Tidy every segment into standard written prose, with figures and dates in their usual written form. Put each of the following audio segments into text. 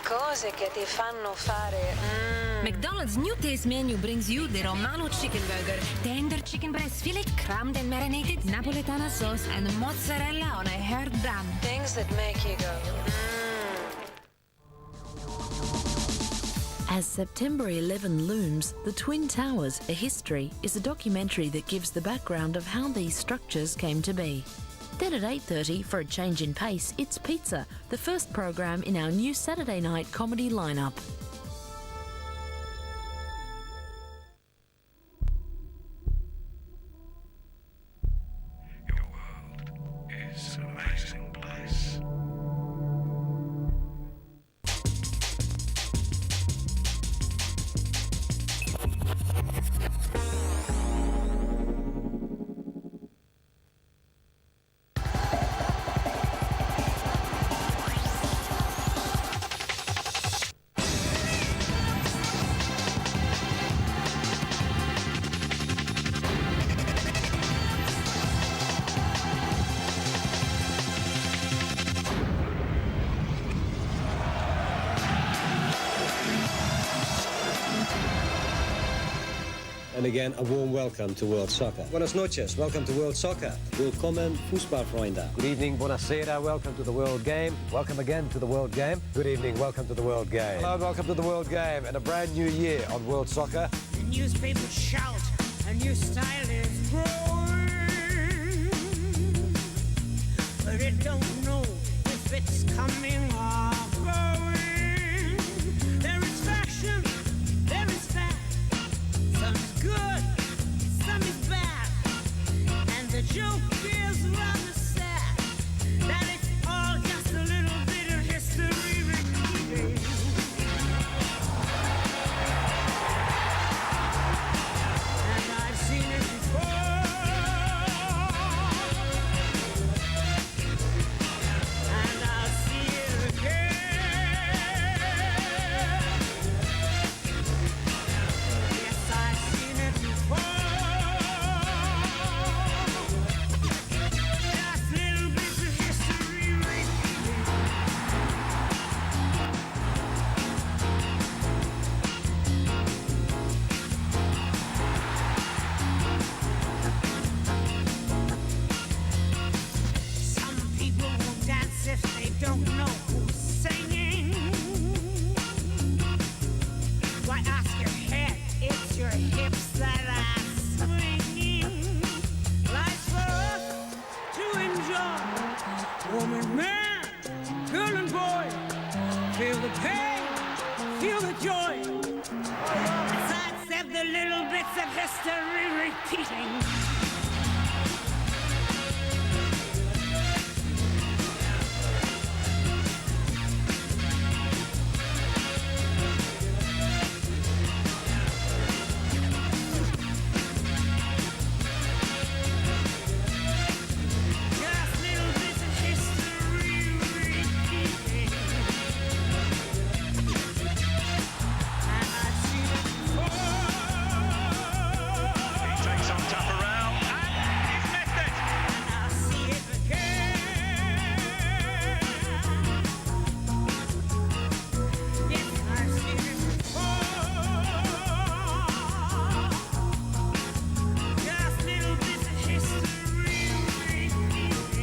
cose che ti fanno fare. McDonald's new taste menu brings you the Romano chicken burger, tender chicken breast fillet, crammed and marinated Napoletana sauce, and mozzarella on a hard bun. Things that make you go. As September 11 looms, The Twin Towers, A History is a documentary that gives the background of how these structures came to be. Then at 8:30, for a change in pace, it's Pizza, the first program in our new Saturday night comedy lineup. Your world is an amazing place. And again, a warm welcome to World Soccer. Buenas noches, welcome to World Soccer. Willkommen, Fußballfreunde. Good evening, buonasera, welcome to the World Game. Welcome again to the World Game. Good evening, welcome to the World Game. Hello, welcome to the World Game and a brand new year on World Soccer. The newspapers shout, a new style is growing, but it don't know if it's coming or going. There is fashion, there is fact. Some is good, some is bad, and the joke is rather sad that it's all just a little bit of history repeating. And I've seen it before, and I'll see it again. Yes, I've seen it before. Just little bits of history repeating. Some people won't dance if they don't know who's singing. Why ask your head? It's your hips that are swinging. Life's for us to enjoy. Woman, man, girl and boy, feel the pain, feel the joy. Let's accept the little bits of history repeating. Just little bits of history repeating. And I've seen it before. He takes on Taparel and he's missed it. And I'll see it again. Yes, I've seen it before. Just little bits of history repeating.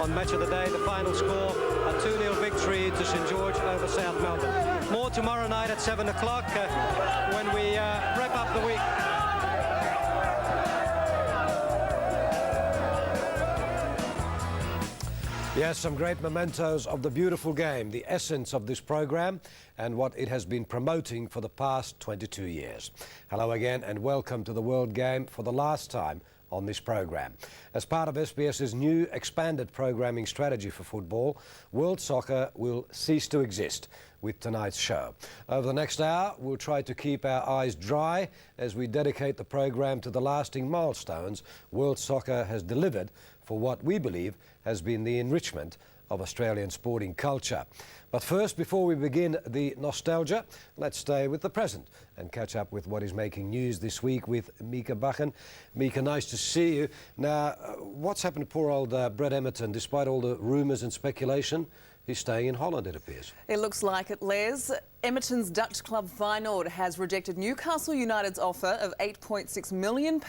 On Match of the Day, the final score, a 2-0 victory to St George over South Melbourne. More tomorrow night at 7 o'clock when we wrap up the week. Yes, some great mementos of the beautiful game, the essence of this program and what it has been promoting for the past 22 years. Hello again and welcome to the World Game for the last time on this program. As part of SBS's new expanded programming strategy for football, World Soccer will cease to exist with tonight's show. Over the next hour, we'll try to keep our eyes dry as we dedicate the program to the lasting milestones World Soccer has delivered for what we believe has been the enrichment of Australian sporting culture. But first, before we begin the nostalgia, let's stay with the present and catch up with what is making news this week with Mieke Buchan. Mieke, nice to see you. Now, what's happened to poor old Brett Emerton? Despite all the rumours and speculation, he's staying in Holland, it appears. It looks like it, Les. Emerton's Dutch club Feyenoord has rejected Newcastle United's offer of £8.6 million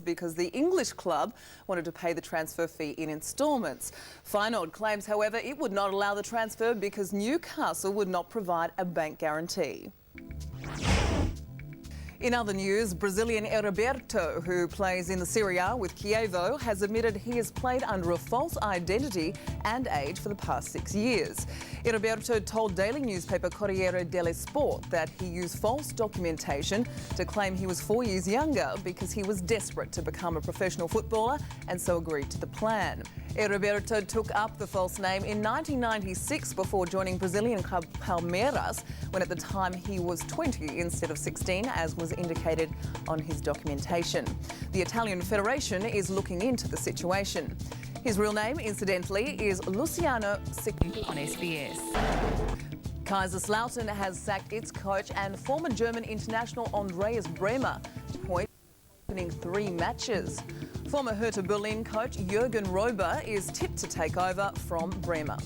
because the English club wanted to pay the transfer fee in instalments. Feyenoord claims, however, it would not allow the transfer because Newcastle would not provide a bank guarantee. In other news, Brazilian Heriberto, who plays in the Serie A with Chievo, has admitted he has played under a false identity and age for the past 6 years. Heriberto told daily newspaper Corriere dello Sport that he used false documentation to claim he was 4 years younger because he was desperate to become a professional footballer and so agreed to the plan. Heriberto took up the false name in 1996 before joining Brazilian club Palmeiras, when at the time he was 20 instead of 16, as was indicated on his documentation. The Italian Federation is looking into the situation. His real name, incidentally, is Luciano Sicchi on SBS. Kaiserslautern has sacked its coach and former German international Andreas Bremer, opening 3 matches. Former Hertha Berlin coach Jürgen Rober is tipped to take over from Bremer.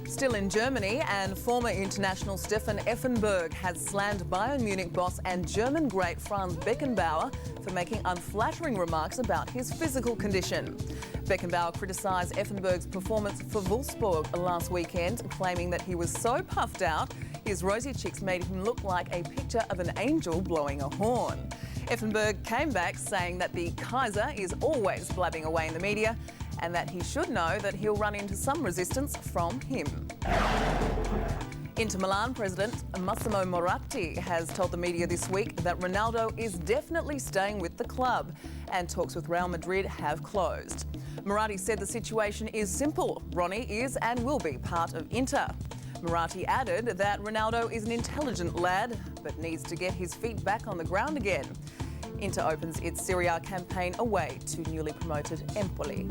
Still in Germany, and former international Stefan Effenberg has slammed Bayern Munich boss and German great Franz Beckenbauer for making unflattering remarks about his physical condition. Beckenbauer criticised Effenberg's performance for Wolfsburg last weekend, claiming that he was so puffed out, his rosy cheeks made him look like a picture of an angel blowing a horn. Effenberg came back saying that the Kaiser is always blabbing away in the media and that he should know that he'll run into some resistance from him. Inter Milan president Massimo Moratti has told the media this week that Ronaldo is definitely staying with the club and talks with Real Madrid have closed. Moratti said the situation is simple. Ronnie is and will be part of Inter. Moratti added that Ronaldo is an intelligent lad but needs to get his feet back on the ground again. Inter opens its Serie A campaign away to newly promoted Empoli.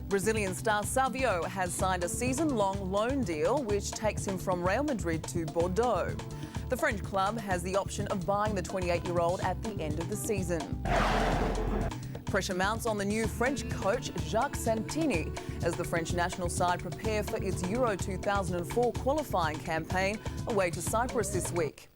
Brazilian star Savio has signed a season-long loan deal which takes him from Real Madrid to Bordeaux. The French club has the option of buying the 28-year-old at the end of the season. Pressure mounts on the new French coach Jacques Santini as the French national side prepare for its Euro 2004 qualifying campaign away to Cyprus this week.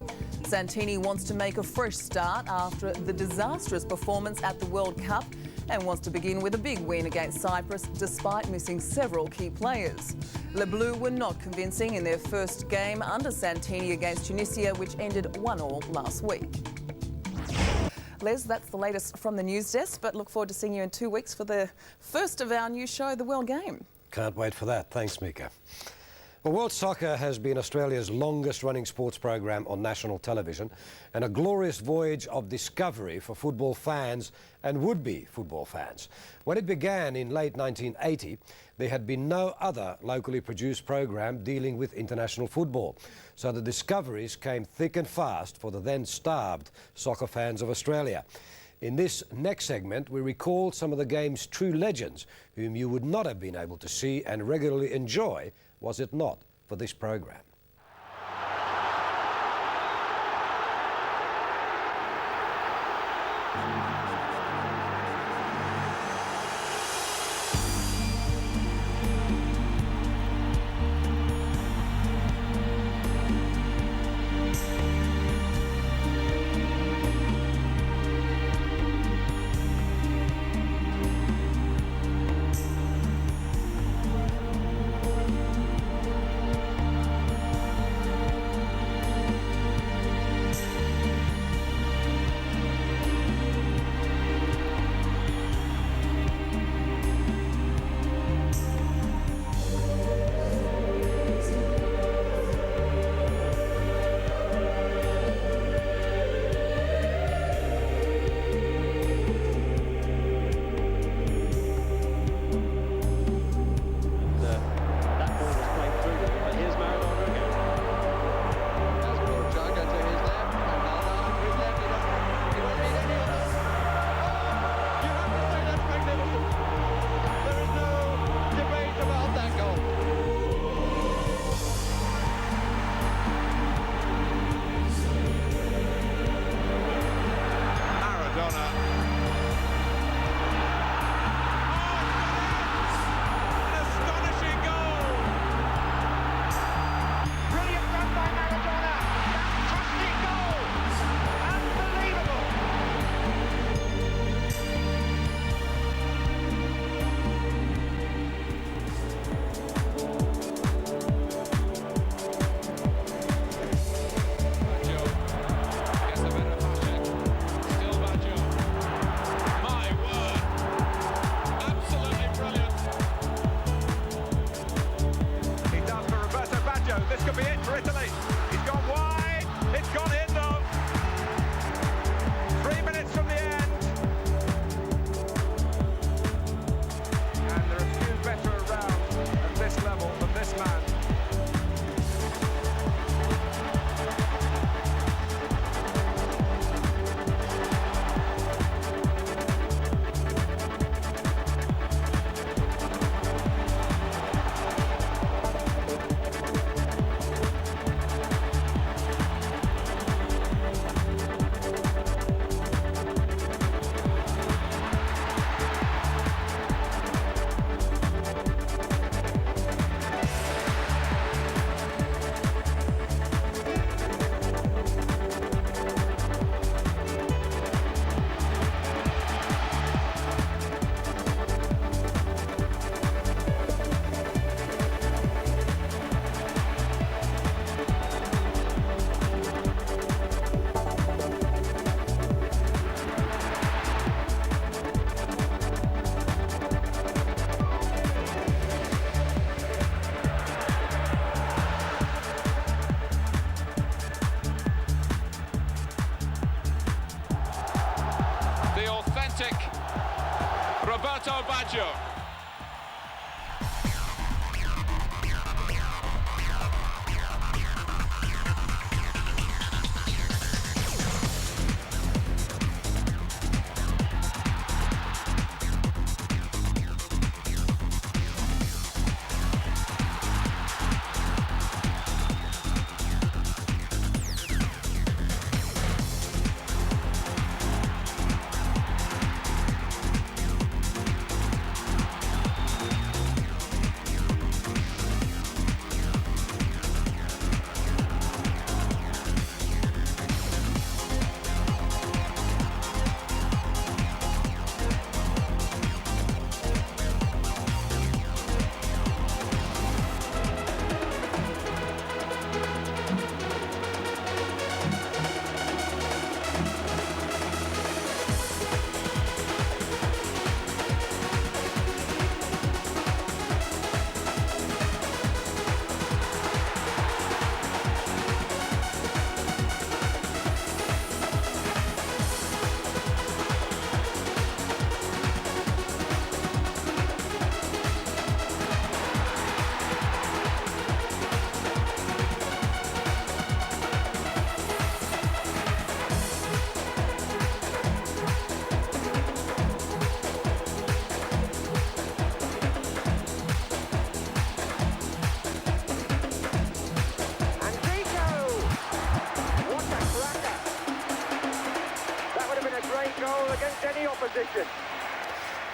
Santini wants to make a fresh start after the disastrous performance at the World Cup and wants to begin with a big win against Cyprus despite missing several key players. Les Bleus were not convincing in their first game under Santini against Tunisia, which ended 1-1 last week. Les, that's the latest from the news desk, but look forward to seeing you in 2 weeks for the first of our new show, The World Game. Can't wait for that. Thanks, Mieke. Well, World Soccer has been Australia's longest-running sports program on national television and a glorious voyage of discovery for football fans and would-be football fans. When it began in late 1980, there had been no other locally produced program dealing with international football. So the discoveries came thick and fast for the then-starved soccer fans of Australia. In this next segment, we recall some of the game's true legends whom you would not have been able to see and regularly enjoy was it not for this program. Celtic, Roberto Baggio.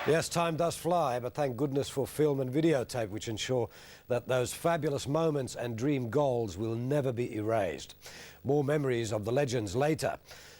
Yes, time does fly, but thank goodness for film and videotape, which ensure that those fabulous moments and dream goals will never be erased. More memories of the legends later.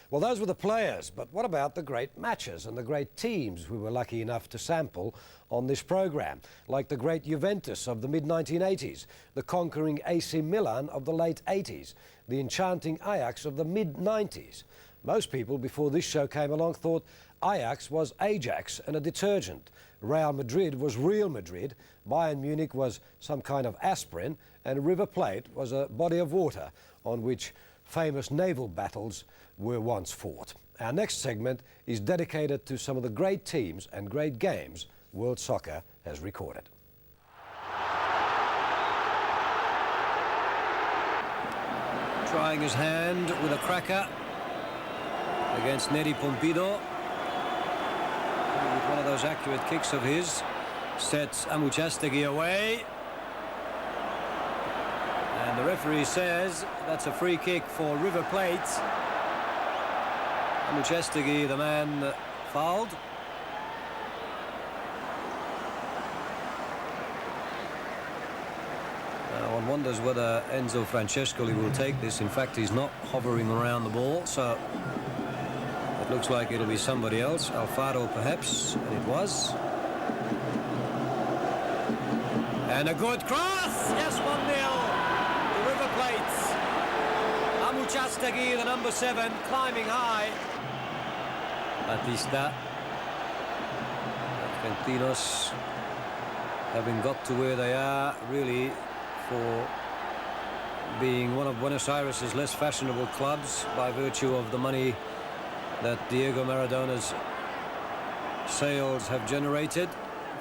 Well, those were the players, but what about the great matches and the great teams we were lucky enough to sample on this programme, like the great Juventus of the mid-1980s, the conquering AC Milan of the late 80s, the enchanting Ajax of the mid-90s. Most people before this show came along thought Ajax was Ajax and a detergent. Real Madrid was Real Madrid, Bayern Munich was some kind of aspirin, and River Plate was a body of water on which famous naval battles were once fought. Our next segment is dedicated to some of the great teams and great games world soccer has recorded. Trying his hand with a cracker against Neri Pompido. With one of those accurate kicks of his, sets Amuchastegui away. And the referee says that's a free kick for River Plate. Amuchastegui, the man fouled. One wonders whether Enzo Francescoli will take this. In fact, he's not hovering around the ball, so it looks like it'll be somebody else. Alfaro, perhaps, and it was. And a good cross! Yes, 1-0 to River Plate. Amuchastegui, the number 7, climbing high. Batista. Argentinos, having got to where they are, really, for being one of Buenos Aires' less fashionable clubs by virtue of the money that Diego Maradona's sales have generated.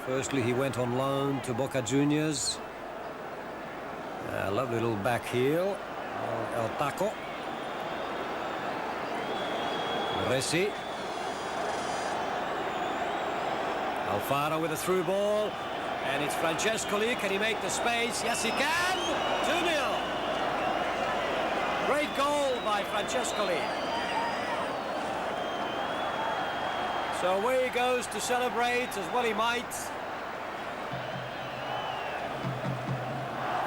Firstly, he went on loan to Boca Juniors. A lovely little back heel. El Taco. Resi. Alfaro with a through ball. And it's Francescoli. Can he make the space? Yes, he can. 2-0. Great goal by Francescoli. So away he goes to celebrate as well he might.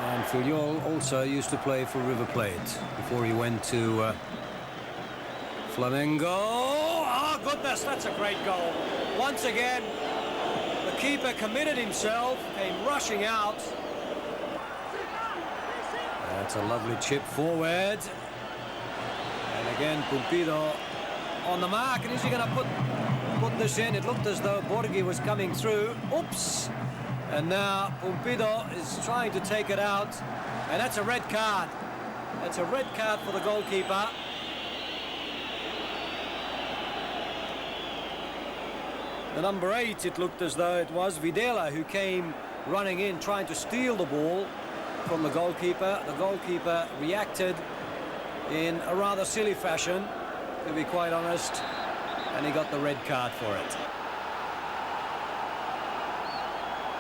And Filiol also used to play for River Plate before he went to Flamengo. Oh, goodness, that's a great goal. Once again, the keeper committed himself, came rushing out. That's a lovely chip forward. And again, Pumpido on the mark. And is he going to put this in? It looked as though Borghi was coming through. Oops. And now Pumpido is trying to take it out. And that's a red card. That's a red card for the goalkeeper. the number 8, it looked as though it was Videla who came running in, trying to steal the ball from the goalkeeper. The goalkeeper reacted in a rather silly fashion, to be quite honest, and he got the red card for it.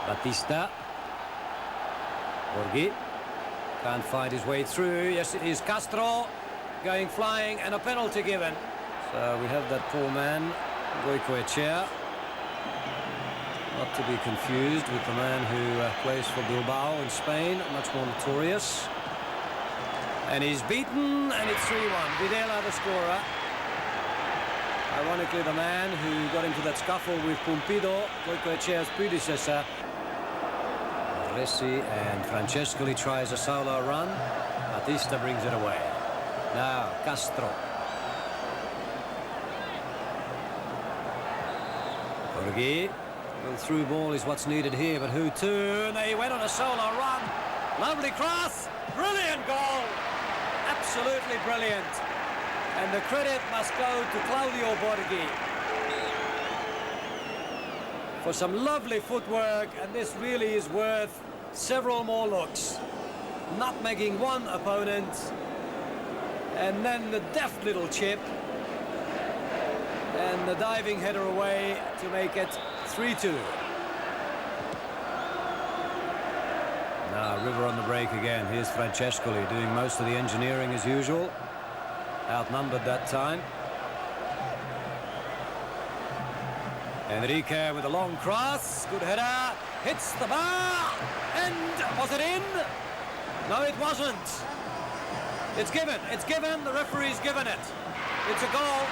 Batista. Borghi can't find his way through. Yes, it is Castro going flying, and a penalty given. So we have that poor man, Goicoechea, not to be confused with the man who plays for Bilbao in Spain, much more notorious. And he's beaten, and it's 3-1. Videla, the scorer. Ironically, the man who got into that scuffle with Pumpido, Goicoechea's predecessor. Resi, and Francescoli tries a solo run. Batista brings it away. Now Castro. Borghi. The through ball is what's needed here, but who to? And they went on a solo run. Lovely cross. Brilliant goal. Absolutely brilliant. And the credit must go to Claudio Borghi for some lovely footwork, and this really is worth several more looks. Nutmegging one opponent, and then the deft little chip, and the diving header away to make it 3-2. Now River on the break again. Here's Francescoli doing most of the engineering as usual. Outnumbered that time. Enrique with a long cross. Good header. Hits the bar. And was it in? No, it wasn't. It's given. It's given. The referee's given it. It's a goal.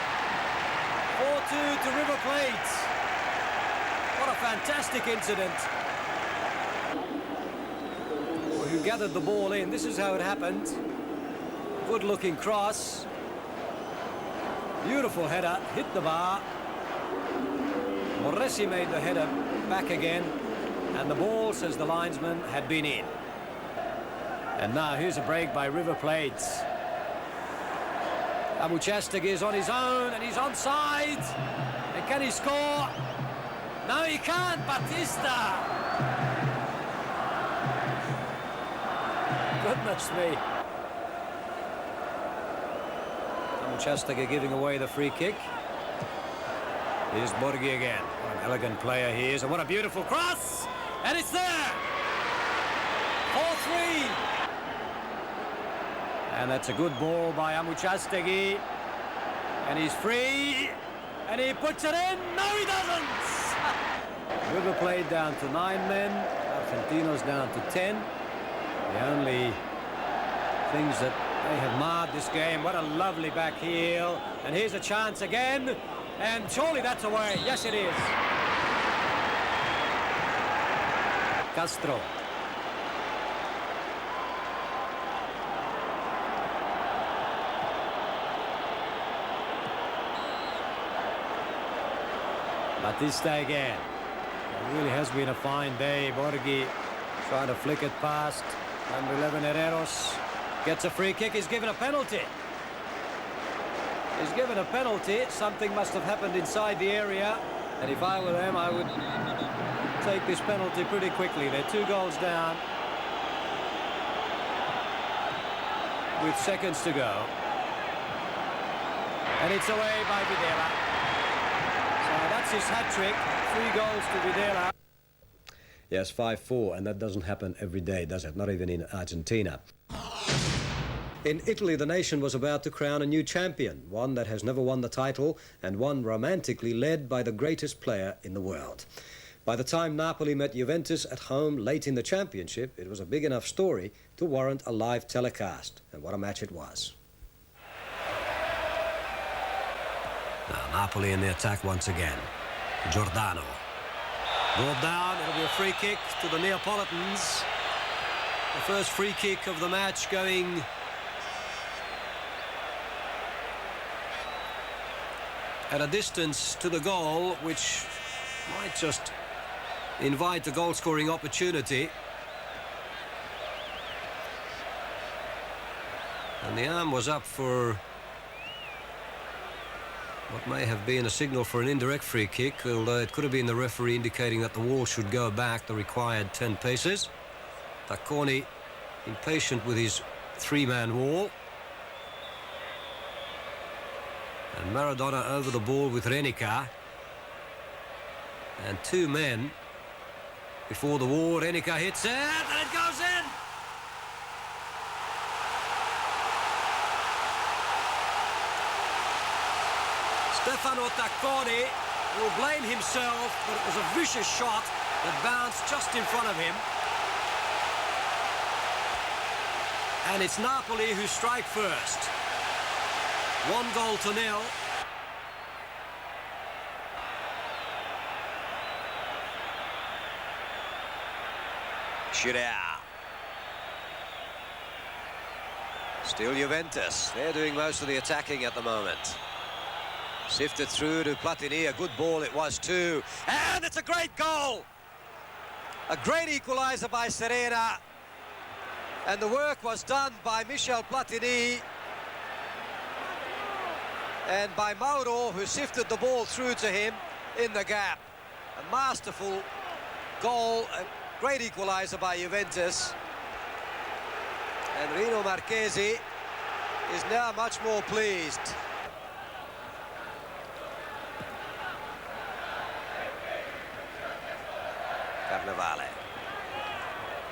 4-2 to River Plate. What a fantastic incident. Who gathered the ball in. This is how it happened. Good looking cross. Beautiful header. Hit the bar. Moresi made the header back again, and the ball, says the linesman, had been in. And now here's a break by River Plate. Abuchastegui is on his own, and he's onside. And can he score? No, he can't. Batista. Goodness me. Abuchastegui giving away the free kick. Here's Borghi again. What an elegant player he is, and what a beautiful cross! And it's there! 4-3! And that's a good ball by Abuchastegui. And he's free, and he puts it in. No, he doesn't! River Plate down to 9 men. Argentinos down to 10. The only things that may have marred this game. What a lovely back heel. And here's a chance again. And surely that's away. Yes, it is. Castro. Batista again. It really has been a fine day. Borghi trying to flick it past. Number 11 Herreros gets a free kick. He's given a penalty. He's given a penalty. Something must have happened inside the area. And if I were them, I would take this penalty pretty quickly. They're 2 goals down with seconds to go. And it's away by Videla. So that's his hat-trick. 3 goals to Videla. Yes, 5-4, and that doesn't happen every day, does it? Not even in Argentina. In Italy, the nation was about to crown a new champion, one that has never won the title, and one romantically led by the greatest player in the world. By the time Napoli met Juventus at home late in the championship, it was a big enough story to warrant a live telecast. And what a match it was. Now Napoli in the attack once again. Giordano. Ball down, it'll be a free kick to the Neapolitans. The first free kick of the match going at a distance to the goal, which might just invite a goal-scoring opportunity. And the arm was up for what may have been a signal for an indirect free kick, although it could have been the referee indicating that the wall should go back the required 10 paces. Tacconi impatient with his three-man wall. And Maradona over the ball with Renica. And two men before the wall. Renica hits it and it goes in. Stefano Tacconi will blame himself, but it was a vicious shot that bounced just in front of him. And it's Napoli who strike first. 1-0. Scirea. Still Juventus. They're doing most of the attacking at the moment. Sifted through to Platini. A good ball it was too. And it's a great goal! A great equaliser by Serena. And the work was done by Michel Platini. And by Mauro, who sifted the ball through to him in the gap. A masterful goal, a great equaliser by Juventus. And Rino Marchesi is now much more pleased. Carnevale.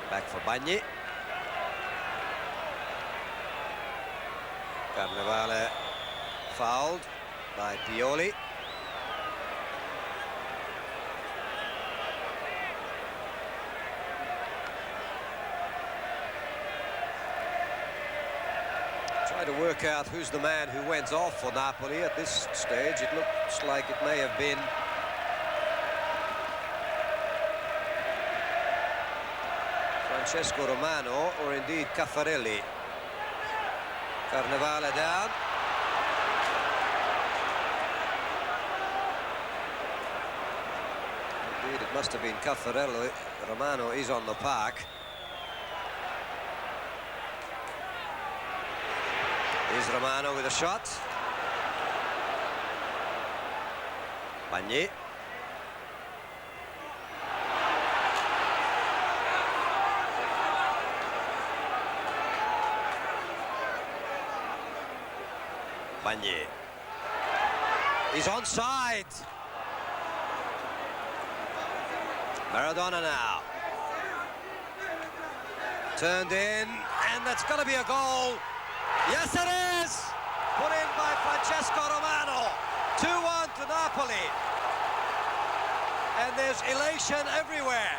Back for Bagni. Carnevale fouled by Pioli. Try to work out who's the man who went off for Napoli at this stage. It looks like it may have been Francesco Romano or indeed Caffarelli. Carnevale down. Indeed, it must have been Caffarelli. Romano is on the park. Here's Romano with a shot. Bagni. Bagni. He's onside. Maradona now. Turned in, and that's going to be a goal. Yes, it is! Put in by Francesco Romano. 2-1 to Napoli. And there's elation everywhere.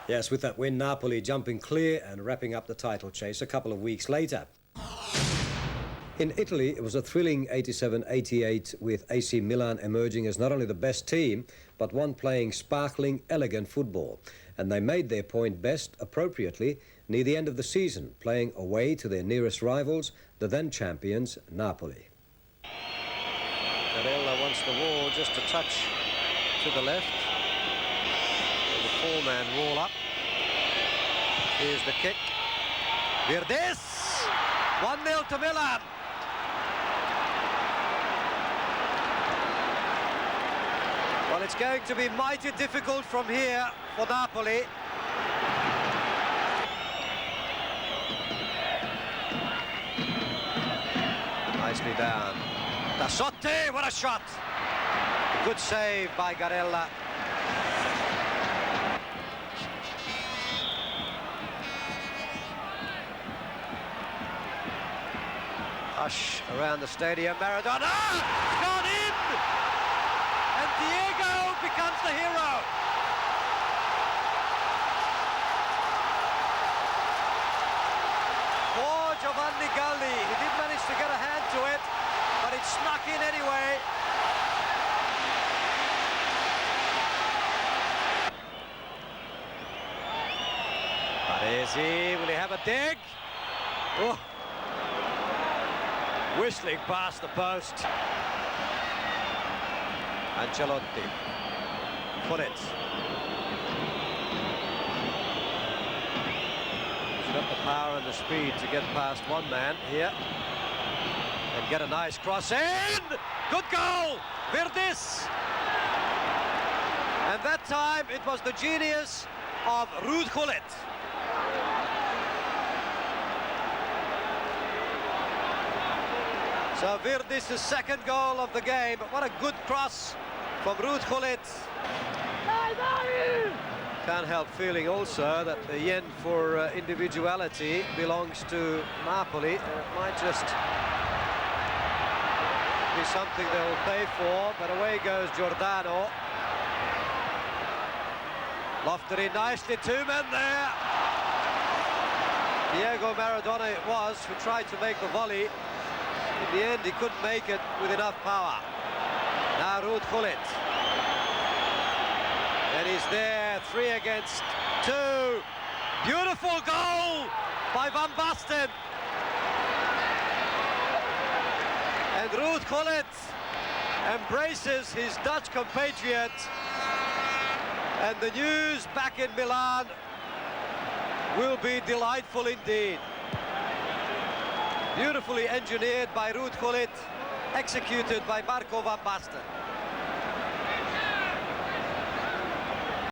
Yes, with that win, Napoli jumping clear and wrapping up the title chase a couple of weeks later. In Italy, it was a thrilling 87-88 with AC Milan emerging as not only the best team, but one playing sparkling, elegant football. And they made their point best, appropriately, near the end of the season, playing away to their nearest rivals, the then champions, Napoli. Barella wants the wall just a touch to the left. The four-man wall up. Here's the kick. Verdes! 1-0 to Milan. Well, it's going to be mighty difficult from here for Napoli. Nicely down. Tassotti, what a shot! Good save by Garella. Hush around the stadium. Maradona! Gone in! And Diego becomes the hero. Poor Giovanni Galli. He did manage to get a hand to it, but it snuck in anyway. Baresi, will he have a dig? Oh. Whistling past the post. Ancelotti. Put it. He's got the power and the speed to get past one man here. And get a nice cross in. Good goal, Virdis. And that time it was the genius of Ruud Gullit. So Virdis' second goal of the game. What a good cross from Ruud Gullit. Can't help feeling also that the yen for individuality belongs to Napoli. And it might just be something they will pay for, but away goes Giordano. Lofted in nicely, two men there. Diego Maradona it was who tried to make the volley. In the end he couldn't make it with enough power. Now Ruud Gullit. And he's there, 3 against 2. Beautiful goal by Van Basten. And Ruud Gullit embraces his Dutch compatriot. And the news back in Milan will be delightful indeed. Beautifully engineered by Ruud Gullit, executed by Marco Van Basten.